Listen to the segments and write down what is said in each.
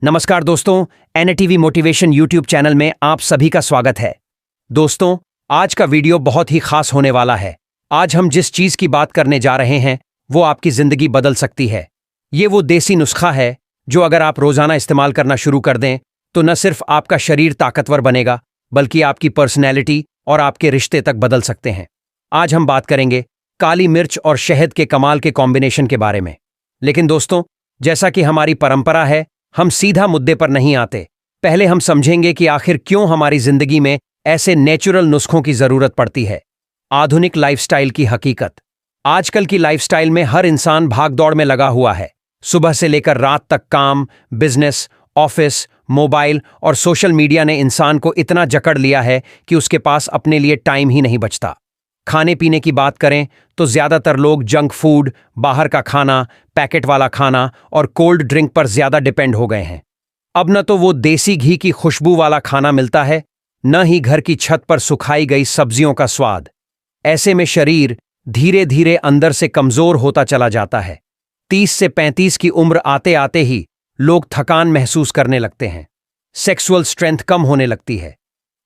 नमस्कार दोस्तों, NTV motivation YouTube channel में आप सभी का स्वागत है। दोस्तों, आज का वीडियो बहुत ही खास होने वाला है। आज हम जिस चीज की बात करने जा रहे हैं वो आपकी जिंदगी बदल सकती है। ये वो देसी नुस्खा है जो अगर आप रोजाना इस्तेमाल करना शुरू कर दें तो न सिर्फ आपका शरीर ताकतवर बनेगा बल्कि आपकी पर्सनैलिटी और आपके रिश्ते तक बदल सकते हैं। आज हम बात करेंगे काली मिर्च और शहद के कमाल के कॉम्बिनेशन के बारे में। लेकिन दोस्तों, जैसा कि हमारी परंपरा है, हम सीधा मुद्दे पर नहीं आते। पहले हम समझेंगे कि आखिर क्यों हमारी जिंदगी में ऐसे नेचुरल नुस्खों की जरूरत पड़ती है। आधुनिक लाइफस्टाइल की हकीकत। आजकल की लाइफस्टाइल में हर इंसान भागदौड़ में लगा हुआ है। सुबह से लेकर रात तक काम, बिजनेस, ऑफिस, मोबाइल और सोशल मीडिया ने इंसान को इतना जकड़ लिया है कि उसके पास अपने लिए टाइम ही नहीं बचता। खाने पीने की बात करें तो ज्यादातर लोग जंक फूड, बाहर का खाना, पैकेट वाला खाना और कोल्ड ड्रिंक पर ज्यादा डिपेंड हो गए हैं। अब न तो वो देसी घी की खुशबू वाला खाना मिलता है, न ही घर की छत पर सुखाई गई सब्जियों का स्वाद। ऐसे में शरीर धीरे धीरे अंदर से कमजोर होता चला जाता है। 30 से 35 की उम्र आते आते ही लोग थकान महसूस करने लगते हैं। सेक्सुअल स्ट्रेंथ कम होने लगती है।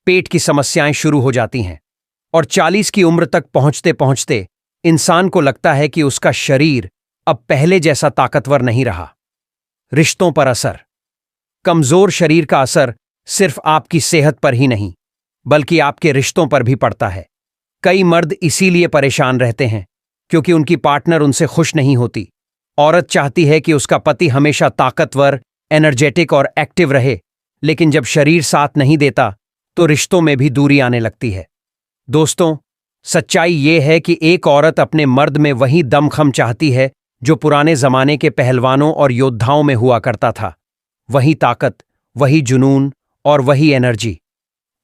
पेट की समस्याएं शुरू हो जाती हैं और 40 की उम्र तक पहुंचते पहुंचते इंसान को लगता है कि उसका शरीर अब पहले जैसा ताकतवर नहीं रहा। रिश्तों पर असर। कमजोर शरीर का असर सिर्फ आपकी सेहत पर ही नहीं बल्कि आपके रिश्तों पर भी पड़ता है। कई मर्द इसीलिए परेशान रहते हैं क्योंकि उनकी पार्टनर उनसे खुश नहीं होती। औरत चाहती है कि उसका पति हमेशा ताकतवर, एनर्जेटिक और एक्टिव रहे, लेकिन जब शरीर साथ नहीं देता तो रिश्तों में भी दूरी आने लगती है। दोस्तों, सच्चाई ये है कि एक औरत अपने मर्द में वही दमखम चाहती है जो पुराने जमाने के पहलवानों और योद्धाओं में हुआ करता था। वही ताकत, वही जुनून और वही एनर्जी।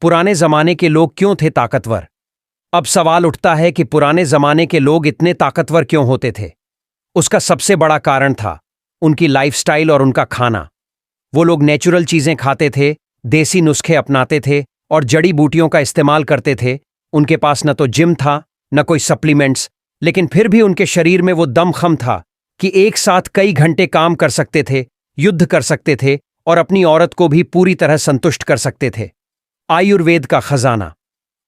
पुराने जमाने के लोग क्यों थे ताकतवर? अब सवाल उठता है कि पुराने जमाने के लोग इतने ताकतवर क्यों होते थे? उसका सबसे बड़ा कारण था उनकी लाइफस्टाइल और उनका खाना। वो लोग नेचुरल चीजें खाते थे, देसी नुस्खे अपनाते थे और जड़ी बूटियों का इस्तेमाल करते थे। उनके पास न तो जिम था न कोई सप्लीमेंट्स, लेकिन फिर भी उनके शरीर में वो दमखम था कि एक साथ कई घंटे काम कर सकते थे, युद्ध कर सकते थे और अपनी औरत को भी पूरी तरह संतुष्ट कर सकते थे। आयुर्वेद का खजाना।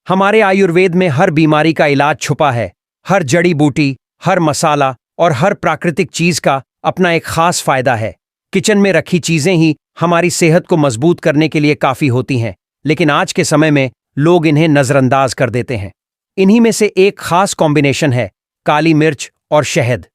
हमारे आयुर्वेद में हर बीमारी का इलाज छुपा है। हर जड़ी बूटी, हर मसाला और हर प्राकृतिक चीज का अपना एक खास फायदा है। किचन में रखी चीजें ही हमारी सेहत को मजबूत करने के लिए काफी होती हैं, लेकिन आज के समय में लोग इन्हें नजरअंदाज कर देते हैं। इन्हीं में से एक खास कॉम्बिनेशन है काली मिर्च और शहद।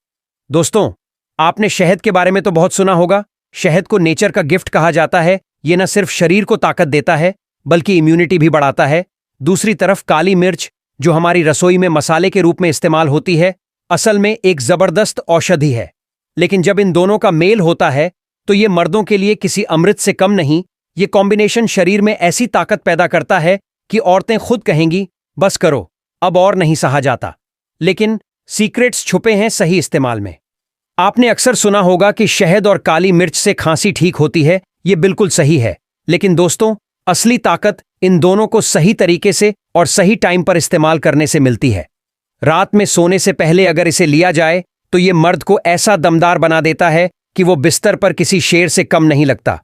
दोस्तों, आपने शहद के बारे में तो बहुत सुना होगा। शहद को नेचर का गिफ्ट कहा जाता है। ये न सिर्फ शरीर को ताकत देता है बल्कि इम्यूनिटी भी बढ़ाता है। दूसरी तरफ काली मिर्च, जो हमारी रसोई में मसाले के रूप में इस्तेमाल होती है, असल में एक जबरदस्त औषधि है। लेकिन जब इन दोनों का मेल होता है तो ये मर्दों के लिए किसी अमृत से कम नहीं। ये कॉम्बिनेशन शरीर में ऐसी ताकत पैदा करता है कि औरतें खुद कहेंगी, बस करो, अब और नहीं सहा जाता। लेकिन सीक्रेट्स छुपे हैं सही इस्तेमाल में। आपने अक्सर सुना होगा कि शहद और काली मिर्च से खांसी ठीक होती है। ये बिल्कुल सही है, लेकिन दोस्तों, असली ताकत इन दोनों को सही तरीके से और सही टाइम पर इस्तेमाल करने से मिलती है। रात में सोने से पहले अगर इसे लिया जाए तो ये मर्द को ऐसा दमदार बना देता है कि वो बिस्तर पर किसी शेर से कम नहीं लगता।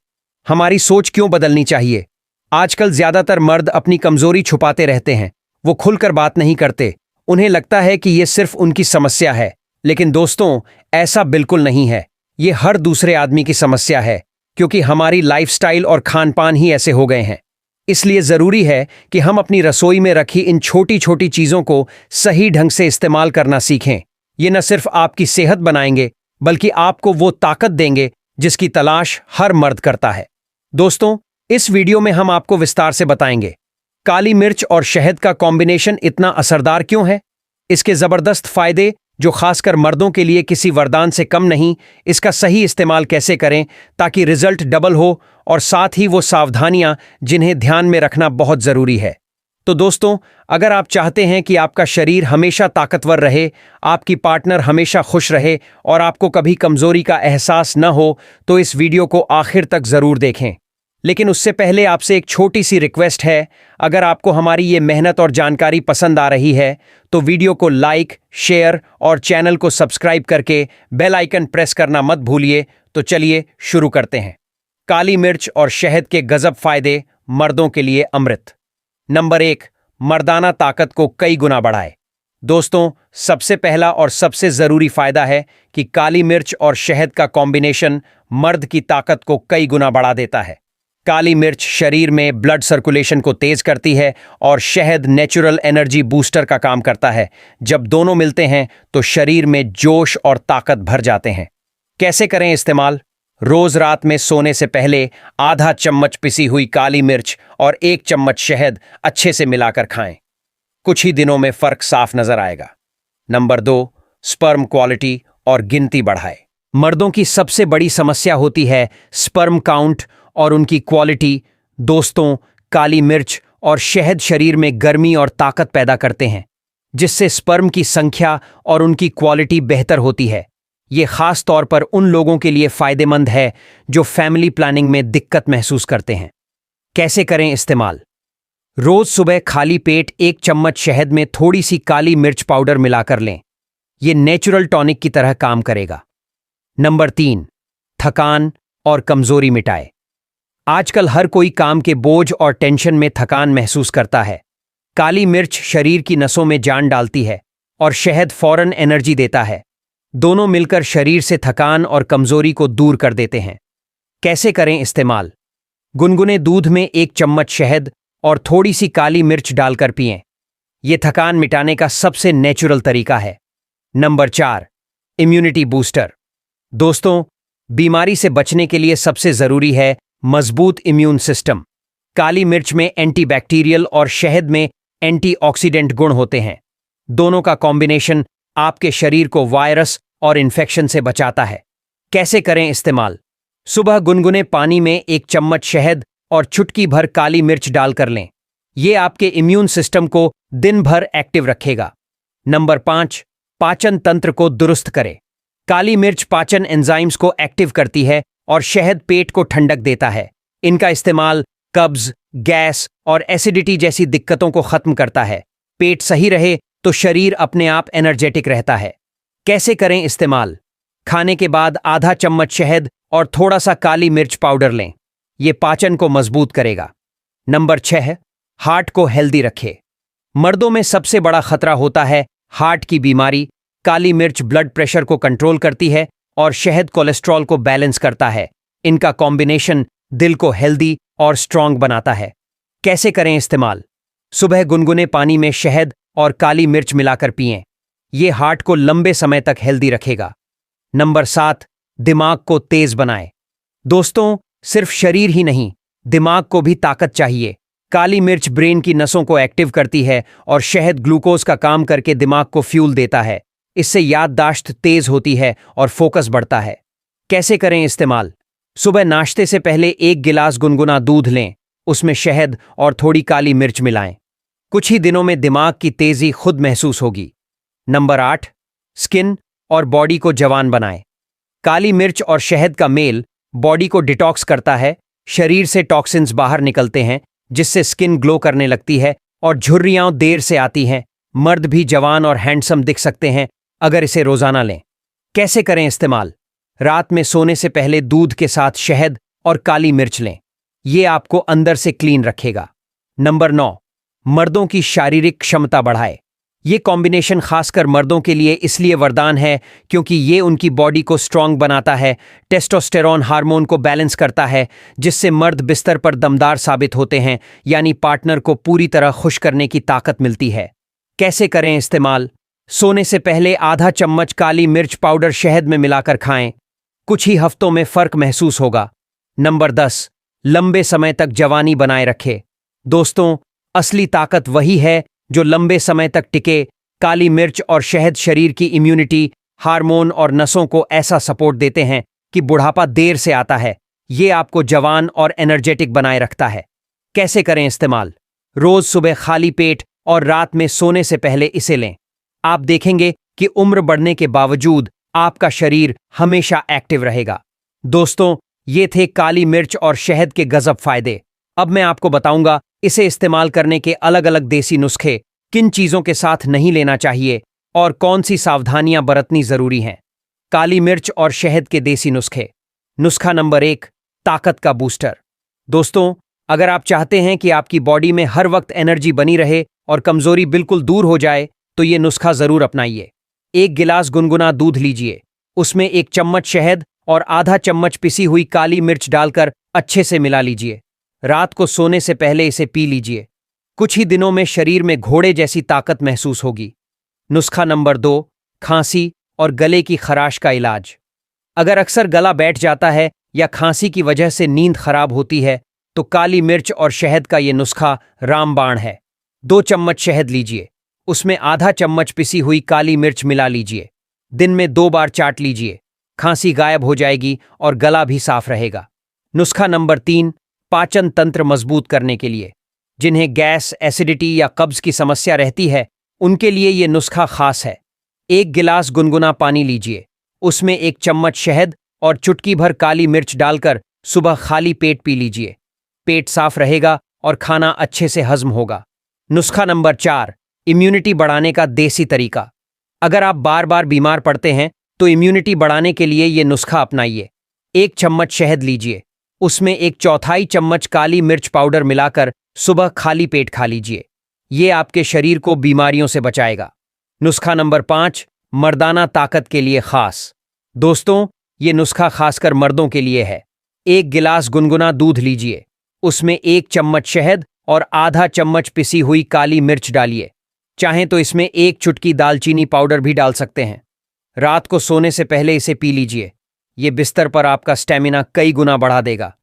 हमारी सोच क्यों बदलनी चाहिए? आजकल ज्यादातर मर्द अपनी कमजोरी छुपाते रहते हैं। वो खुलकर बात नहीं करते। उन्हें लगता है कि ये सिर्फ उनकी समस्या है, लेकिन दोस्तों, ऐसा बिल्कुल नहीं है। ये हर दूसरे आदमी की समस्या है, क्योंकि हमारी लाइफस्टाइल और खान पान ही ऐसे हो गए हैं। इसलिए जरूरी है कि हम अपनी रसोई में रखी इन छोटी छोटी चीजों को सही ढंग से इस्तेमाल करना सीखें। ये न सिर्फ आपकी सेहत बनाएंगे बल्कि आपको वो ताकत देंगे जिसकी तलाश हर मर्द करता है। दोस्तों, इस वीडियो में हम आपको विस्तार से बताएंगे काली मिर्च और शहद का कॉम्बिनेशन इतना असरदार क्यों है, इसके जबरदस्त फायदे जो खासकर मर्दों के लिए किसी वरदान से कम नहीं, इसका सही इस्तेमाल कैसे करें ताकि रिजल्ट डबल हो, और साथ ही वो सावधानियां जिन्हें ध्यान में रखना बहुत जरूरी है। तो दोस्तों, अगर आप चाहते हैं कि आपका शरीर हमेशा ताकतवर रहे, आपकी पार्टनर हमेशा खुश रहे और आपको कभी कमजोरी का एहसास न हो, तो इस वीडियो को आखिर तक जरूर देखें। लेकिन उससे पहले आपसे एक छोटी सी रिक्वेस्ट है। अगर आपको हमारी ये मेहनत और जानकारी पसंद आ रही है तो वीडियो को लाइक, शेयर और चैनल को सब्सक्राइब करके बेल आइकन प्रेस करना मत भूलिए। तो चलिए शुरू करते हैं। काली मिर्च और शहद के गजब फायदे, मर्दों के लिए अमृत। नंबर 1, मर्दाना ताकत को कई गुना बढ़ाए। दोस्तों, सबसे पहला और सबसे जरूरी फायदा है कि काली मिर्च और शहद का कॉम्बिनेशन मर्द की ताकत को कई गुना बढ़ा देता है। काली मिर्च शरीर में ब्लड सर्कुलेशन को तेज करती है और शहद नेचुरल एनर्जी बूस्टर का काम करता है। जब दोनों मिलते हैं तो शरीर में जोश और ताकत भर जाते हैं। कैसे करें इस्तेमाल? रोज रात में सोने से पहले आधा चम्मच पिसी हुई काली मिर्च और 1 चम्मच शहद अच्छे से मिलाकर खाएं। कुछ ही दिनों में फर्क साफ नजर आएगा। नंबर 2, स्पर्म क्वालिटी और गिनती बढ़ाए। मर्दों की सबसे बड़ी समस्या होती है स्पर्म काउंट और उनकी क्वालिटी। दोस्तों, काली मिर्च और शहद शरीर में गर्मी और ताकत पैदा करते हैं, जिससे स्पर्म की संख्या और उनकी क्वालिटी बेहतर होती है। ये खास तौर पर उन लोगों के लिए फायदेमंद है जो फैमिली प्लानिंग में दिक्कत महसूस करते हैं। कैसे करें इस्तेमाल? रोज सुबह खाली पेट 1 चम्मच शहद में थोड़ी सी काली मिर्च पाउडर मिलाकर लें। यह नेचुरल टॉनिक की तरह काम करेगा। नंबर 3, थकान और कमजोरी मिटाए। आजकल हर कोई काम के बोझ और टेंशन में थकान महसूस करता है। काली मिर्च शरीर की नसों में जान डालती है और शहद फौरन एनर्जी देता है। दोनों मिलकर शरीर से थकान और कमजोरी को दूर कर देते हैं। कैसे करें इस्तेमाल? गुनगुने दूध में 1 चम्मच शहद और थोड़ी सी काली मिर्च डालकर पिएं। यह थकान मिटाने का सबसे नेचुरल तरीका है। Number 4, immunity booster. दोस्तों, बीमारी से बचने के लिए सबसे जरूरी है मजबूत इम्यून सिस्टम। काली मिर्च में एंटीबैक्टीरियल और शहद में एंटीऑक्सीडेंट गुण होते हैं। दोनों का कॉम्बिनेशन आपके शरीर को वायरस और इन्फेक्शन से बचाता है। कैसे करें इस्तेमाल? सुबह गुनगुने पानी में 1 चम्मच शहद और चुटकी भर काली मिर्च डालकर लें। यह आपके इम्यून सिस्टम को दिन भर एक्टिव रखेगा। नंबर 5, पाचन तंत्र को दुरुस्त करे। काली मिर्च पाचन एंजाइम्स को एक्टिव करती है और शहद पेट को ठंडक देता है। इनका इस्तेमाल कब्ज, गैस और एसिडिटी जैसी दिक्कतों को खत्म करता है। पेट सही रहे तो शरीर अपने आप एनर्जेटिक रहता है। कैसे करें इस्तेमाल? खाने के बाद आधा चम्मच शहद और थोड़ा सा काली मिर्च पाउडर लें। यह पाचन को मजबूत करेगा। नंबर 6, हार्ट को हेल्दी रखे। मर्दों में सबसे बड़ा खतरा होता है हार्ट की बीमारी। काली मिर्च ब्लड प्रेशर को कंट्रोल करती है और शहद कोलेस्ट्रॉल को बैलेंस करता है। इनका कॉम्बिनेशन दिल को हेल्दी और स्ट्रांग बनाता है। कैसे करें इस्तेमाल? सुबह गुनगुने पानी में शहद और काली मिर्च मिलाकर पिएं। यह हार्ट को लंबे समय तक हेल्दी रखेगा। नंबर 7, दिमाग को तेज बनाए। दोस्तों, सिर्फ शरीर ही नहीं, दिमाग को भी ताकत चाहिए। काली मिर्च ब्रेन की नसों को एक्टिव करती है और शहद ग्लूकोज का काम करके दिमाग को फ्यूल देता है। इससे याददाश्त तेज होती है और फोकस बढ़ता है। कैसे करें इस्तेमाल? सुबह नाश्ते से पहले 1 गिलास गुनगुना दूध लें। उसमें शहद और थोड़ी काली मिर्च मिलाएं। कुछ ही दिनों में दिमाग की तेजी खुद महसूस होगी। नंबर 8, स्किन और बॉडी को जवान बनाएं। काली मिर्च और शहद का मेल बॉडी को डिटॉक्स करता है। शरीर से टॉक्सिन्स बाहर निकलते हैं, जिससे स्किन ग्लो करने लगती है और झुर्रियां देर से आती हैं। मर्द भी जवान और हैंडसम दिख सकते हैं अगर इसे रोजाना लें। कैसे करें इस्तेमाल? रात में सोने से पहले दूध के साथ शहद और काली मिर्च लें। यह आपको अंदर से क्लीन रखेगा। नंबर 9, मर्दों की शारीरिक क्षमता बढ़ाए। ये कॉम्बिनेशन खासकर मर्दों के लिए इसलिए वरदान है क्योंकि ये उनकी बॉडी को स्ट्रांग बनाता है, टेस्टोस्टेरोन हार्मोन को बैलेंस करता है, जिससे मर्द बिस्तर पर दमदार साबित होते हैं, यानी पार्टनर को पूरी तरह खुश करने की ताकत मिलती है। कैसे करें इस्तेमाल? सोने से पहले आधा चम्मच काली मिर्च पाउडर शहद में मिलाकर खाएं। कुछ ही हफ्तों में फर्क महसूस होगा। नंबर 10, लंबे समय तक जवानी बनाए रखे। दोस्तों, असली ताकत वही है जो लंबे समय तक टिके। काली मिर्च और शहद शरीर की इम्यूनिटी, हार्मोन और नसों को ऐसा सपोर्ट देते हैं कि बुढ़ापा देर से आता है। ये आपको जवान और एनर्जेटिक बनाए रखता है। कैसे करें इस्तेमाल? रोज सुबह खाली पेट और रात में सोने से पहले इसे लें। आप देखेंगे कि उम्र बढ़ने के बावजूद आपका शरीर हमेशा एक्टिव रहेगा। दोस्तों, ये थे काली मिर्च और शहद के गजब फायदे। अब मैं आपको बताऊंगा इसे इस्तेमाल करने के अलग अलग देसी नुस्खे, किन चीजों के साथ नहीं लेना चाहिए और कौन सी सावधानियां बरतनी जरूरी हैं। काली मिर्च और शहद के देसी नुस्खे। नुस्खा नंबर 1, ताकत का बूस्टर। दोस्तों, अगर आप चाहते हैं कि आपकी बॉडी में हर वक्त एनर्जी बनी रहे और कमजोरी बिल्कुल दूर हो जाए, तो ये नुस्खा जरूर अपनाइए। 1 गिलास गुनगुना दूध लीजिए, उसमें 1 चम्मच शहद और आधा चम्मच पिसी हुई काली मिर्च डालकर अच्छे से मिला लीजिए। रात को सोने से पहले इसे पी लीजिए। कुछ ही दिनों में शरीर में घोड़े जैसी ताकत महसूस होगी। नुस्खा नंबर 2, खांसी और गले की खराश का इलाज। अगर अक्सर गला बैठ जाता है या खांसी की वजह से नींद खराब होती है, तो काली मिर्च और शहद का ये नुस्खा रामबाण है। 2 चम्मच शहद लीजिए, उसमें आधा चम्मच पिसी हुई काली मिर्च मिला लीजिए। दिन में 2 बार चाट लीजिए, खांसी गायब हो जाएगी और गला भी साफ रहेगा। नुस्खा नंबर 3, पाचन तंत्र मजबूत करने के लिए। जिन्हें गैस, एसिडिटी या कब्ज की समस्या रहती है, उनके लिए ये नुस्खा खास है। 1 गिलास गुनगुना पानी लीजिए, उसमें 1 चम्मच शहद और चुटकी भर काली मिर्च डालकर सुबह खाली पेट पी लीजिए। पेट साफ रहेगा और खाना अच्छे से हजम होगा। नुस्खा नंबर 4, इम्यूनिटी बढ़ाने का देसी तरीका। अगर आप बार बार बीमार पड़ते हैं, तो इम्यूनिटी बढ़ाने के लिए ये नुस्खा अपनाइए। 1 चम्मच शहद लीजिए, उसमें 1/4 चम्मच काली मिर्च पाउडर मिलाकर सुबह खाली पेट खा लीजिए। ये आपके शरीर को बीमारियों से बचाएगा। नुस्खा नंबर 5, मर्दाना ताकत के लिए खास। दोस्तों, ये नुस्खा खासकर मर्दों के लिए है। 1 गिलास गुनगुना दूध लीजिए, उसमें 1 चम्मच शहद और आधा चम्मच पिसी हुई काली मिर्च डालिए। चाहें तो इसमें 1 चुटकी दालचीनी पाउडर भी डाल सकते हैं। रात को सोने से पहले इसे पी लीजिए। ये बिस्तर पर आपका स्टेमिना कई गुना बढ़ा देगा।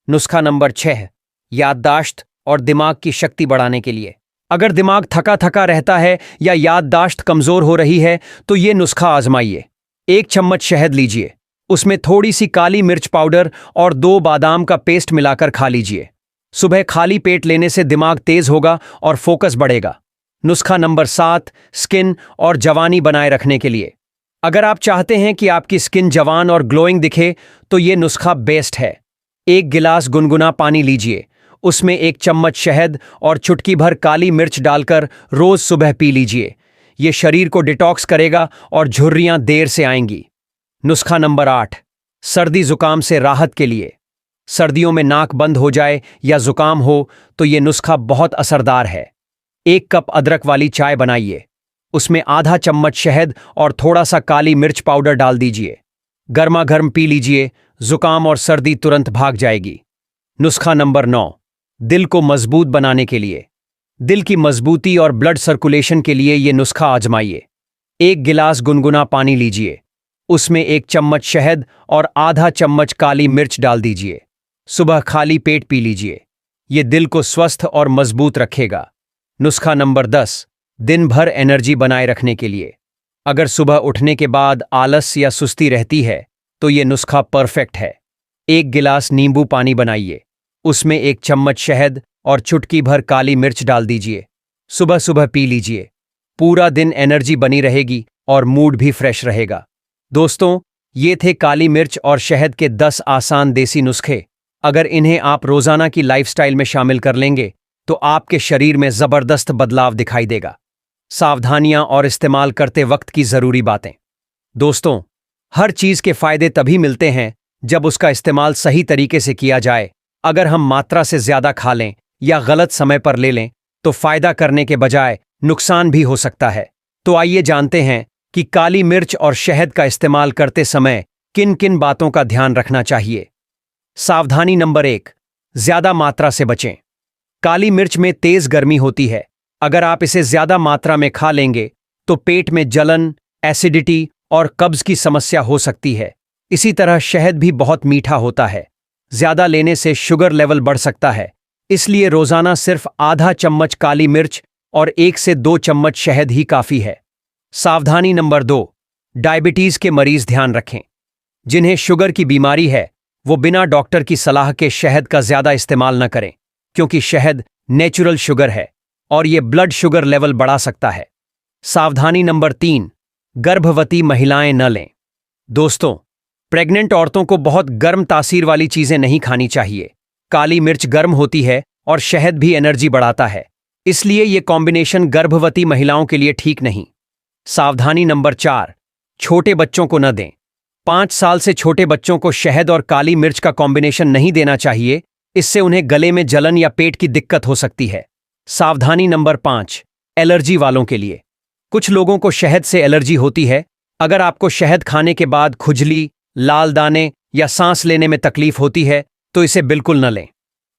नुस्खा नंबर 6, याददाश्त और दिमाग की शक्ति बढ़ाने के लिए। अगर दिमाग थका थका रहता है या याददाश्त कमजोर हो रही है, तो ये नुस्खा आजमाइए। 1 चम्मच शहद लीजिए, उसमें थोड़ी सी काली मिर्च पाउडर और 2 बादाम का पेस्ट मिलाकर खा लीजिए। सुबह खाली पेट लेने से दिमाग तेज होगा और फोकस बढ़ेगा। नुस्खा नंबर 7, स्किन और जवानी बनाए रखने के लिए। अगर आप चाहते हैं कि आपकी स्किन जवान और ग्लोइंग दिखे, तो ये नुस्खा बेस्ट है। 1 गिलास गुनगुना पानी लीजिए, उसमें 1 चम्मच शहद और चुटकी भर काली मिर्च डालकर रोज सुबह पी लीजिए। ये शरीर को डिटॉक्स करेगा और झुर्रियां देर से आएंगी। नुस्खा नंबर 8, सर्दी जुकाम से राहत के लिए। सर्दियों में नाक बंद हो जाए या जुकाम हो, तो ये नुस्खा बहुत असरदार है। 1 कप अदरक वाली चाय बनाइए, उसमें आधा चम्मच शहद और थोड़ा सा काली मिर्च पाउडर डाल दीजिए। गर्मा गर्म पी लीजिए, जुकाम और सर्दी तुरंत भाग जाएगी। नुस्खा नंबर 9, दिल को मजबूत बनाने के लिए। दिल की मजबूती और ब्लड सर्कुलेशन के लिए ये नुस्खा आजमाइए। 1 गिलास गुनगुना पानी लीजिए, उसमें 1 चम्मच शहद और आधा चम्मच काली मिर्च डाल दीजिए। सुबह खाली पेट पी लीजिए। ये दिल को स्वस्थ और मजबूत रखेगा। नुस्खा नंबर 10, दिन भर एनर्जी बनाए रखने के लिए। अगर सुबह उठने के बाद आलस या सुस्ती रहती है, तो ये नुस्खा परफेक्ट है। 1 गिलास नींबू पानी बनाइए, उसमें 1 चम्मच शहद और चुटकी भर काली मिर्च डाल दीजिए। सुबह सुबह पी लीजिए। पूरा दिन एनर्जी बनी रहेगी और मूड भी फ्रेश रहेगा। दोस्तों, ये थे काली मिर्च और शहद के 10 आसान देसी नुस्खे। अगर इन्हें आप रोजाना की लाइफस्टाइल में शामिल कर लेंगे, तो आपके शरीर में जबरदस्त बदलाव दिखाई देगा। सावधानियां और इस्तेमाल करते वक्त की जरूरी बातें। दोस्तों, हर चीज के फायदे तभी मिलते हैं जब उसका इस्तेमाल सही तरीके से किया जाए। अगर हम मात्रा से ज्यादा खा लें या गलत समय पर ले लें, तो फायदा करने के बजाय नुकसान भी हो सकता है। तो आइए जानते हैं कि काली मिर्च और शहद का इस्तेमाल करते समय किन किन बातों का ध्यान रखना चाहिए। सावधानी नंबर 1, ज्यादा मात्रा से बचें। काली मिर्च में तेज गर्मी होती है। अगर आप इसे ज्यादा मात्रा में खा लेंगे, तो पेट में जलन, एसिडिटी और कब्ज की समस्या हो सकती है। इसी तरह शहद भी बहुत मीठा होता है। ज्यादा लेने से शुगर लेवल बढ़ सकता है। इसलिए रोजाना सिर्फ आधा चम्मच काली मिर्च और 1 से 2 चम्मच शहद ही काफी है। सावधानी नंबर 2, डायबिटीज के मरीज ध्यान रखें। जिन्हें शुगर की बीमारी है, वो बिना डॉक्टर की सलाह के शहद का ज्यादा इस्तेमाल न करें, क्योंकि शहद नेचुरल शुगर है और ये ब्लड शुगर लेवल बढ़ा सकता है। सावधानी नंबर 3, गर्भवती महिलाएं न लें। दोस्तों, प्रेग्नेंट औरतों को बहुत गर्म तासीर वाली चीजें नहीं खानी चाहिए। काली मिर्च गर्म होती है और शहद भी एनर्जी बढ़ाता है, इसलिए ये कॉम्बिनेशन गर्भवती महिलाओं के लिए ठीक नहीं। सावधानी नंबर 4, छोटे बच्चों को न दें। 5 साल से छोटे बच्चों को शहद और काली मिर्च का कॉम्बिनेशन नहीं देना चाहिए, इससे उन्हें गले में जलन या पेट की दिक्कत हो सकती है। सावधानी नंबर 5, एलर्जी वालों के लिए। कुछ लोगों को शहद से एलर्जी होती है। अगर आपको शहद खाने के बाद खुजली, लाल दाने या सांस लेने में तकलीफ होती है तो इसे बिल्कुल न लें।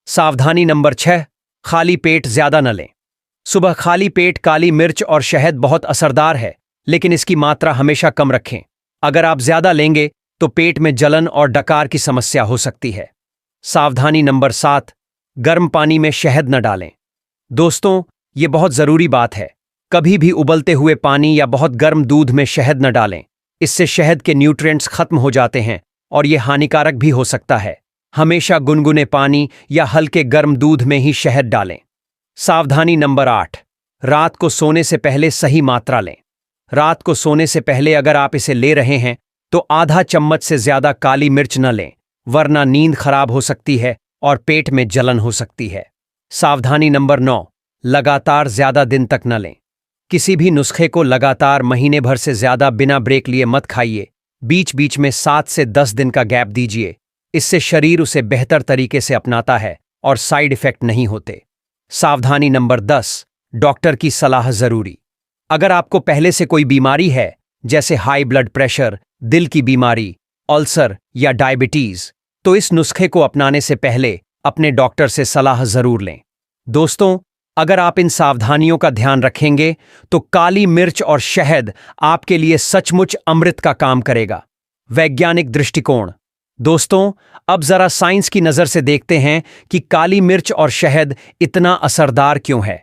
सावधानी नंबर 6, खाली पेट ज्यादा न लें। सुबह खाली पेट काली मिर्च और शहद बहुत असरदार है, लेकिन इसकी मात्रा हमेशा कम रखें। अगर आप ज्यादा लेंगे तो पेट में जलन और डकार की समस्या हो सकती है। सावधानी नंबर 7, गर्म पानी में शहद न डालें। दोस्तों, ये बहुत जरूरी बात है। कभी भी उबलते हुए पानी या बहुत गर्म दूध में शहद न डालें। इससे शहद के न्यूट्रिएंट्स खत्म हो जाते हैं और ये हानिकारक भी हो सकता है। हमेशा गुनगुने पानी या हल्के गर्म दूध में ही शहद डालें। सावधानी नंबर 8, रात को सोने से पहले सही मात्रा लें। रात को सोने से पहले अगर आप इसे ले रहे हैं तो आधा चम्मच से ज्यादा काली मिर्च न लें, वरना नींद खराब हो सकती है और पेट में जलन हो सकती है। सावधानी नंबर 9, लगातार ज्यादा दिन तक न लें। किसी भी नुस्खे को लगातार महीने भर से ज्यादा बिना ब्रेक लिए मत खाइए। बीच बीच में 7 से 10 दिन का गैप दीजिए। इससे शरीर उसे बेहतर तरीके से अपनाता है और साइड इफेक्ट नहीं होते। सावधानी नंबर 10, डॉक्टर की सलाह जरूरी। अगर आपको पहले से कोई बीमारी है, जैसे हाई ब्लड प्रेशर, दिल की बीमारी, अल्सर या डायबिटीज, तो इस नुस्खे को अपनाने से पहले अपने डॉक्टर से सलाह जरूर लें। दोस्तों, अगर आप इन सावधानियों का ध्यान रखेंगे तो काली मिर्च और शहद आपके लिए सचमुच अमृत का काम करेगा। वैज्ञानिक दृष्टिकोण। दोस्तों, अब जरा साइंस की नजर से देखते हैं कि काली मिर्च और शहद इतना असरदार क्यों है।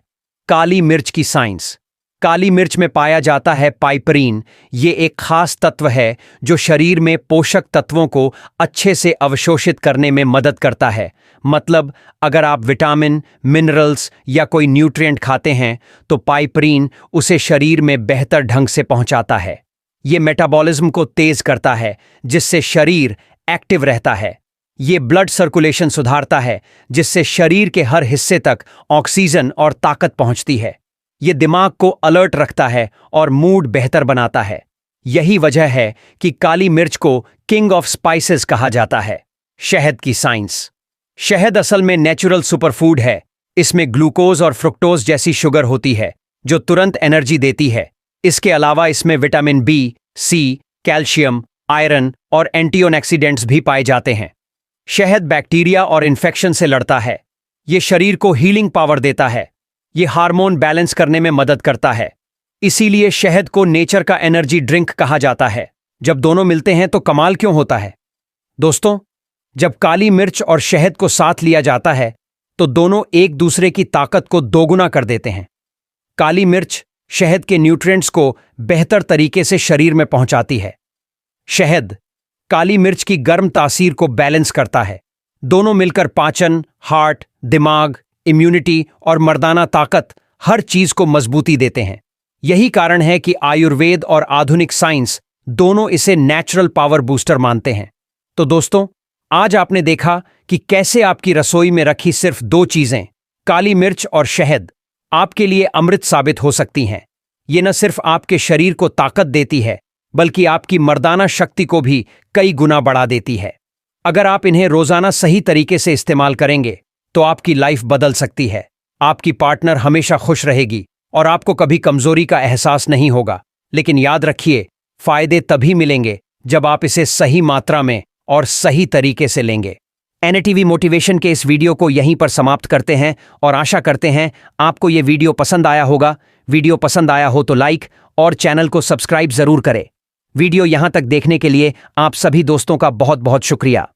काली मिर्च की साइंस। काली मिर्च में पाया जाता है पाइपरीन। ये एक खास तत्व है जो शरीर में पोषक तत्वों को अच्छे से अवशोषित करने में मदद करता है। मतलब, अगर आप विटामिन, मिनरल्स या कोई न्यूट्रिएंट खाते हैं तो पाइपरीन उसे शरीर में बेहतर ढंग से पहुंचाता है। ये मेटाबॉलिज्म को तेज करता है, जिससे शरीर एक्टिव रहता है। ये ब्लड सर्कुलेशन सुधारता है, जिससे शरीर के हर हिस्से तक ऑक्सीजन और ताकत पहुंचती है। ये दिमाग को अलर्ट रखता है और मूड बेहतर बनाता है। यही वजह है कि काली मिर्च को किंग ऑफ स्पाइसेस कहा जाता है। शहद की साइंस। शहद असल में नेचुरल सुपरफूड है। इसमें ग्लूकोज और फ्रुक्टोज जैसी शुगर होती है जो तुरंत एनर्जी देती है। इसके अलावा इसमें विटामिन बी, सी, कैल्शियम, आयरन और एंटीऑक्सीडेंट्स भी पाए जाते हैं। शहद बैक्टीरिया और इन्फेक्शन से लड़ता है। ये शरीर को हीलिंग पावर देता है। ये हार्मोन बैलेंस करने में मदद करता है। इसीलिए शहद को नेचर का एनर्जी ड्रिंक कहा जाता है। जब दोनों मिलते हैं तो कमाल क्यों होता है। दोस्तों, जब काली मिर्च और शहद को साथ लिया जाता है तो दोनों एक दूसरे की ताकत को दोगुना कर देते हैं। काली मिर्च शहद के न्यूट्रिएंट्स को बेहतर तरीके से शरीर में पहुंचाती है। शहद काली मिर्च की गर्म तासीर को बैलेंस करता है। दोनों मिलकर पाचन, हार्ट, दिमाग, इम्यूनिटी और मर्दाना ताकत हर चीज को मजबूती देते हैं। यही कारण है कि आयुर्वेद और आधुनिक साइंस दोनों इसे नेचुरल पावर बूस्टर मानते हैं। तो दोस्तों, आज आपने देखा कि कैसे आपकी रसोई में रखी सिर्फ 2 चीजें, काली मिर्च और शहद, आपके लिए अमृत साबित हो सकती हैं। ये न सिर्फ आपके शरीर को ताकत देती है, बल्कि आपकी मर्दाना शक्ति को भी कई गुना बढ़ा देती है। अगर आप इन्हें रोजाना सही तरीके से इस्तेमाल करेंगे तो आपकी लाइफ बदल सकती है। आपकी पार्टनर हमेशा खुश रहेगी और आपको कभी कमजोरी का एहसास नहीं होगा। लेकिन याद रखिए, फायदे तभी मिलेंगे जब आप इसे सही मात्रा में और सही तरीके से लेंगे। एनएटीवी मोटिवेशन के इस वीडियो को यहीं पर समाप्त करते हैं और आशा करते हैं आपको ये वीडियो पसंद आया होगा। वीडियो पसंद आया हो तो लाइक और चैनल को सब्सक्राइब जरूर करें। वीडियो यहां तक देखने के लिए आप सभी दोस्तों का बहुत बहुत शुक्रिया।